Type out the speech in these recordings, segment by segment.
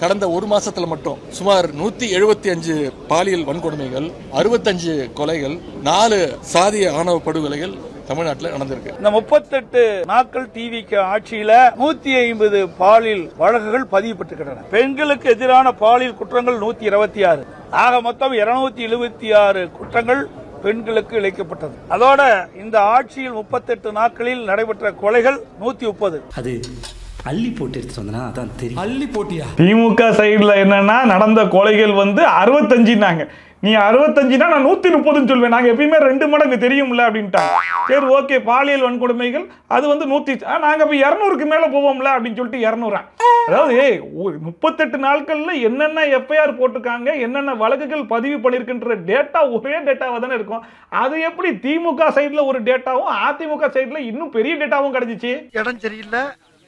கடந்த ஒரு மாசத்துல மட்டும் சுமார் 175 பாலியல் வன்கொடுமைகள், 65 கொலைகள், 4 சாதிய ஆணவ படுகொலைகள் தமிழ்நாட்டில் நடந்திருக்கு. இந்த 38 நாட்கள் டிவிக்கு ஆட்சியில 150 பாலியல் வழக்குகள் பதியப்பட்டிருக்கின்றன. பெண்களுக்கு எதிரான பாலியல் குற்றங்கள் 126. ஆக மொத்தம் 276 குற்றங்கள் பெண்களுக்கு இழைக்கப்பட்டது. அதோட இந்த ஆட்சியில் 38 நாட்களில் நடைபெற்ற கொலைகள் 130. அது அள்ளி போட்டு எடுத்து வந்தனா அதான் தெரியும். அள்ளி போட்டியா? திமுக சைடுல என்னன்னா நடந்த கொலைகள் 65நாங்க. நீ 65னா நான் 130ன்னு சொல்வேன். நாங்க எப்பயுமே 2 மடங்கு தெரியும்ல அப்படின்ட்டாங்க. சரி ஓகே, பாலியல் வன்கொடுமைகள் அது 100, நாங்க இப்ப 200க்கு மேல போவோம்ல அப்படின்னு சொல்லிட்டு 200. அதாவது 38 நாட்கள்ல என்னென்ன எஃப்ஐஆர் போட்டிருக்காங்க, என்னென்ன வழக்குகள் பதிவு பண்ணிருக்கின்ற டேட்டா ஒரே டேட்டாவா தானே இருக்கும். அது எப்படி திமுக சைடுல ஒரு டேட்டாவும் அதிமுக சைடுல இன்னும் பெரிய டேட்டாவும் கிடைச்சிச்சு? இடம் சரியில்லை,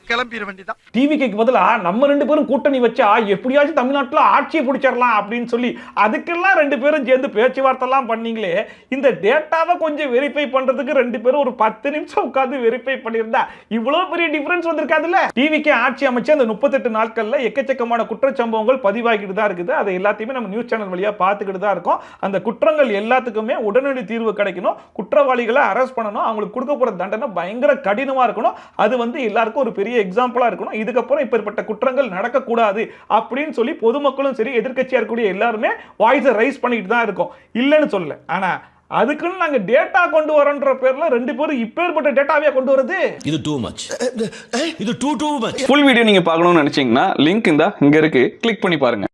கிளம்பிட வேண்டியதான். டிவிக்கு பதிலா நம்ம 2 பேரும் கூட்டணி வச்சா எப்படியாச்சும் தமிழ்நாட்டில் ஆட்சியை பிடிச்சிடலாம் அப்படின்னு சொல்லி அதுக்கெல்லாம் 2 பேரும் சேர்ந்து பேச்சுவார்த்தை எல்லாம் பண்ணீங்களே. இந்த டேட்டாவை கொஞ்சம் வெரிஃபை பண்றதுக்கு 2 பேரும் ஒரு 10 நிமிஷம் உட்கார்ந்து வெரிஃபை பண்ணியிருந்தா இவ்வளவு பெரிய டிஃபரன்ஸ் வந்திருக்காதுல்ல. டிவிக்கு ஆட்சி அமைச்சு அந்த 38 நாட்கள்ல எக்கச்சக்கமான குற்றச்சம்பவங்கள் பதிவாகிட்டு தான் இருக்குது. அதை எல்லாத்தையுமே நம்ம நியூஸ் சேனல் வழியா பார்த்துக்கிட்டு தான் இருக்கோம். அந்த குற்றங்கள் எல்லாத்துக்குமே உடனடி தீர்வு கிடைக்கணும். குற்றவாளிகளை அரெஸ்ட் பண்ணணும். அவங்களுக்கு கொடுக்க போற தண்டனை பயங்கர கடினமா இருக்கணும். அது எல்லாருக்கும் ஒரு பெரிய எக்ஸாம்பிளா இருக்கணும். இதுக்கப்புறம் இப்படிப்பட்ட குற்றங்கள் நடக்கக்கூடாது அப்படின்னு சொல்லி பொதுமக்களும் சரி, எதிர்க்கட்சியா இருக்கக்கூடிய எல்லாருமே வாய்ஸை ரைஸ் பண்ணிட்டு தான் இருக்கோம். இல்லைன்னு சொல்லல. ஆனா அதுக்குன்னு நாங்க டேட்டா கொண்டு வரோன்ற பேர்ல 2 பேரும் இப்பேற்பட்ட டேட்டாவே கொண்டு வருது. இது டூ மச். இது டூ மச். ஃபுல் வீடியோ நீங்க பார்க்கணும்னு நினைச்சீங்கன்னா லிங்க் இங்க இருக்கு, கிளிக் பண்ணி பாருங்க.